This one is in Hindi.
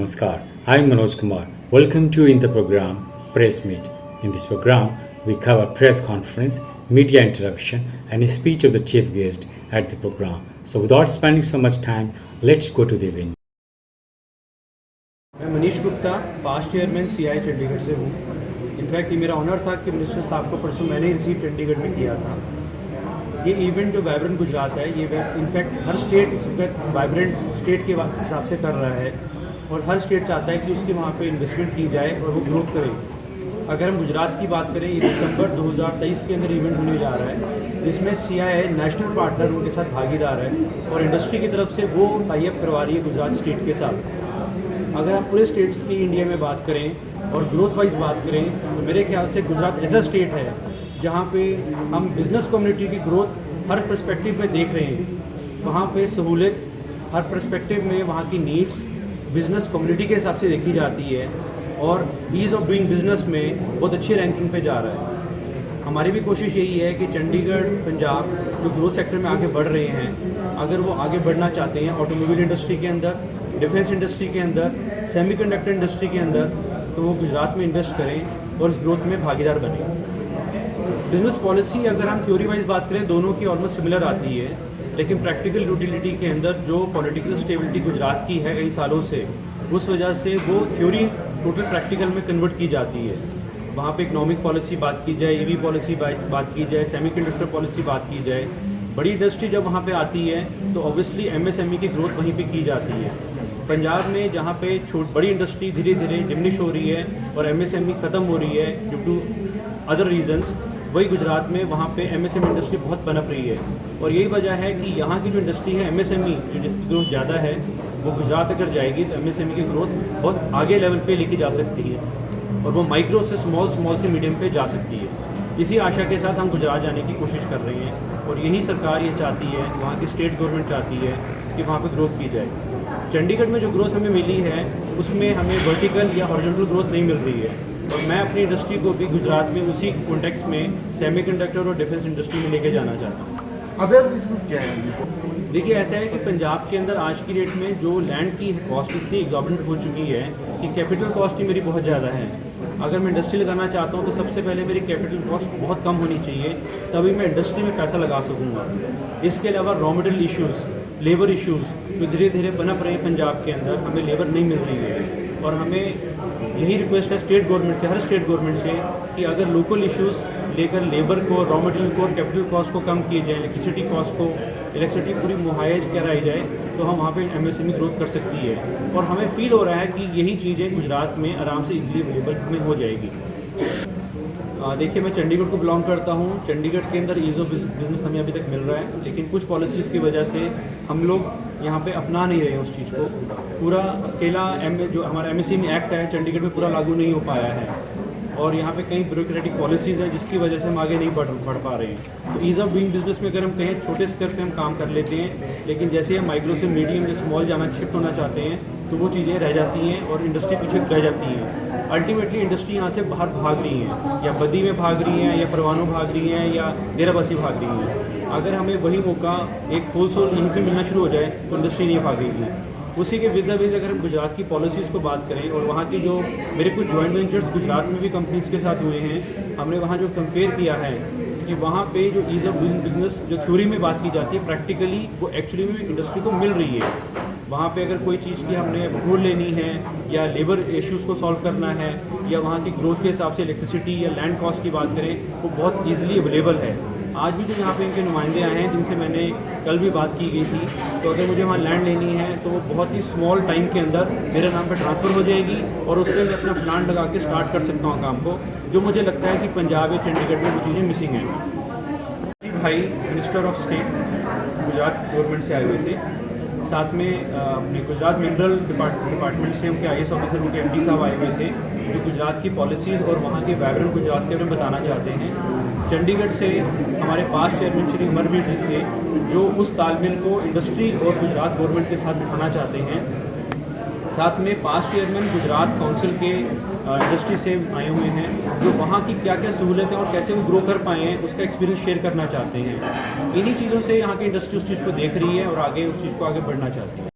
Namaskar, I am Manoj Kumar. Welcome to in the program Press Meet. In this program, we cover press conference, media interaction, and a speech of the chief guest at the program. So, without spending so much time, let's go to the event. मैं Manish Gupta past chairman CI Chandigarh से हूँ। इनफैक्ट ये मेरा ऑनर था कि मिनिस्टर साहब को परसों मैंने ही रिसीव चंडीगढ़ में किया था। ये इवेंट जो वाइब्रेंट गुजरात है, ये इनफैक्ट हर स्टेट इस वक्त वाइब्रेंट स्टेट के हिसाब से कर रहा है और हर स्टेट चाहता है कि उसकी वहाँ पे इन्वेस्टमेंट की जाए और वो ग्रोथ करे। अगर हम गुजरात की बात करें, ये दिसंबर 2023 के अंदर इवेंट होने जा रहा है, जिसमें सीआई नेशनल पार्टनर उनके साथ भागीदार है और इंडस्ट्री की तरफ से वो टाई अप करवा रही है गुजरात स्टेट के साथ। अगर हम पूरे स्टेट्स की इंडिया में बात करें और ग्रोथ वाइज बात करें, तो मेरे ख्याल से गुजरात ऐसा स्टेट है जहाँ पे हम बिज़नेस कम्युनिटी की ग्रोथ हर पर्सपेक्टिव में देख रहे हैं। वहाँ पे सहूलियत हर पर्सपेक्टिव में वहाँ की नीड्स बिज़नेस कम्युनिटी के हिसाब से देखी जाती है और ईज़ ऑफ डूइंग बिज़नेस में बहुत अच्छी रैंकिंग पे जा रहा है। हमारी भी कोशिश यही है कि चंडीगढ़, पंजाब जो ग्रोथ सेक्टर में आगे बढ़ रहे हैं, अगर वो आगे बढ़ना चाहते हैं ऑटोमोबाइल इंडस्ट्री के अंदर, डिफेंस इंडस्ट्री के अंदर, सेमीकंडक्टर इंडस्ट्री के अंदर, तो वो गुजरात में इन्वेस्ट करें और इस ग्रोथ में भागीदार बने। बिजनेस पॉलिसी अगर हम थ्योरी वाइज बात करें, दोनों की ऑलमोस्ट सिमिलर आती है, लेकिन प्रैक्टिकल यूटिलिटी के अंदर जो पॉलिटिकल स्टेबिलिटी गुजरात की है कई सालों से, उस वजह से वो थ्योरी टोटल प्रैक्टिकल में कन्वर्ट की जाती है। वहाँ पे इकोनॉमिक पॉलिसी बात की जाए, ईवी पॉलिसी बात की जाए, सेमीकंडक्टर पॉलिसी बात की जाए, बड़ी इंडस्ट्री जब वहाँ पे आती है तो ऑब्वियसली एमएसएमई की ग्रोथ वहीं पे की जाती है। पंजाब में जहाँ पे बड़ी इंडस्ट्री धीरे धीरे डिमिनिश हो रही है और एमएसएमई ख़त्म हो रही है ड्यू टू अदर रीजंस, वही गुजरात में वहाँ पे एमएसएमई इंडस्ट्री बहुत पनप रही है और यही वजह है कि यहाँ की जो इंडस्ट्री है एमएसएमई, जो जिसकी ग्रोथ ज़्यादा है, वो गुजरात अगर जाएगी तो एमएसएमई की ग्रोथ बहुत आगे लेवल पे लेके जा सकती है और वो माइक्रो से स्मॉल से मीडियम पे जा सकती है। इसी आशा के साथ हम गुजरात जाने की कोशिश कर रहे हैं और यही सरकार ये चाहती है, वहाँ की स्टेट गवर्नमेंट चाहती है कि वहाँ पे ग्रोथ की जाए। चंडीगढ़ में जो ग्रोथ हमें मिली है उसमें हमें वर्टिकल या हॉरिजॉन्टल ग्रोथ नहीं मिल रही है और मैं अपनी इंडस्ट्री को भी गुजरात में उसी कॉन्टेक्स्ट में सेमीकंडक्टर और डिफेंस इंडस्ट्री में लेके जाना चाहता हूँ। अदर बिजनेस क्या है? देखिए, ऐसा है कि पंजाब के अंदर आज की डेट में जो लैंड की कॉस्ट इतनी एग्जॉर्बिटेंट हो चुकी है कि कैपिटल कॉस्ट ही मेरी बहुत ज़्यादा है। अगर मैं इंडस्ट्री लगाना चाहता हूँ तो सबसे पहले मेरी कैपिटल कॉस्ट बहुत कम होनी चाहिए, तभी मैं इंडस्ट्री में पैसा लगा सकूँगा। इसके अलावा raw material issues, labour issues जो धीरे धीरे पनप रहे हैं पंजाब के अंदर, हमें लेबर नहीं मिल रही है और हमें यही रिक्वेस्ट है स्टेट गवर्नमेंट से, हर स्टेट गवर्नमेंट से, कि अगर लोकल इश्यूज़ लेकर लेबर को, रॉ मटेरियल को और कैपिटल कॉस्ट को कम किए जाए, इलेक्ट्रिसिटी कॉस्ट को, इलेक्ट्रिसिटी पूरी मुहैया कराई जाए, तो हम वहाँ पे एमएसएमई ग्रोथ कर सकती है और हमें फील हो रहा है कि यही चीज़ें गुजरात में आराम से इजीली अवेलेबल में हो जाएगी। देखिए, मैं चंडीगढ़ को बिलोंग करता हूँ। चंडीगढ़ के अंदर ईज़ ऑफ बिज़नेस हमें अभी तक मिल रहा है, लेकिन कुछ पॉलिसीज़ की वजह से हम लोग यहाँ पे अपना नहीं रहे उस चीज़ को। पूरा अकेला जो हमारा एमएसएमई एक्ट है चंडीगढ़ में पूरा लागू नहीं हो पाया है और यहाँ पे कई ब्यूरोक्रेटिक पॉलिसीज़ हैं जिसकी वजह से हम आगे नहीं बढ़ पा रहे हैं। तो ईज़ ऑफ डूइंग बिजनेस में अगर हम कहें छोटे स्तर पे हम काम कर लेते हैं, लेकिन जैसे हम माइक्रो से मीडियम या स्मॉल जाना शिफ्ट होना चाहते हैं तो वो चीज़ें रह जाती हैं और इंडस्ट्री पीछे रह जाती हैं। अल्टीमेटली इंडस्ट्री यहाँ से बाहर भाग रही हैं, या बद्दी में भाग रही हैं, या परवानों भाग रही हैं, या देराबस्सी भाग रही हैं। अगर हमें वही मौका एक होलसेल यहीं पे मिलना शुरू हो जाए तो इंडस्ट्री नहीं भागेगी। उसी के विज़ा अगर हम गुजरात की पॉलिसीज़ को बात करें और वहाँ की जो मेरे कुछ जॉइंट वेंचर्स गुजरात में भी कंपनीज़ के साथ हुए हैं, हमने वहाँ जो कंपेयर किया है कि वहाँ पे जो ईज़ ऑफ डूइंग बिजनेस जो थ्योरी में बात की जाती है, प्रैक्टिकली वो एक्चुअली में इंडस्ट्री को मिल रही है। वहाँ पे अगर कोई चीज़ की हमने अप्रूवल लेनी है या लेबर इश्यूज़ को सॉल्व करना है या वहाँ की ग्रोथ के हिसाब से इलेक्ट्रिसिटी या लैंड कॉस्ट की बात करें, वो बहुत ईजिली अवेलेबल है। आज भी जो यहाँ पे इनके नुमाइंदे आए हैं जिनसे मैंने कल भी बात की गई थी, तो अगर मुझे वहाँ लैंड लेनी है तो वो बहुत ही स्मॉल टाइम के अंदर मेरे नाम पे ट्रांसफ़र हो जाएगी और उसके मैं अपना प्लान लगा के स्टार्ट कर सकता हूँ काम को, जो मुझे लगता है कि पंजाब या चंडीगढ़ में वो चीज़ें मिसिंग हैं। भाई minister of state Gujarat government से आए हुए थे, साथ में अपने गुजरात मिनरल डिपार्टमेंट से उनके आईएएस ऑफिसर, उनके एमडी साहब आए हुए थे, जो गुजरात की पॉलिसीज़ और वहाँ के वाइब्रेंट गुजरात के बारे में बताना चाहते हैं। चंडीगढ़ से हमारे पास्ट चेयरमैन श्री उमरवीर जी थे, जो उस तालमेल को इंडस्ट्री और गुजरात गवर्नमेंट के साथ बिठाना चाहते हैं। साथ में पास्ट चेयरमैन गुजरात काउंसिल के इंडस्ट्री से आए हुए हैं, जो वहाँ की क्या क्या सहूलतें और कैसे वो ग्रो कर पाए हैं उसका एक्सपीरियंस शेयर करना चाहते हैं। इन्हीं चीज़ों से यहाँ की इंडस्ट्री उस चीज़ को देख रही है और आगे उस चीज़ को आगे बढ़ना चाहती है।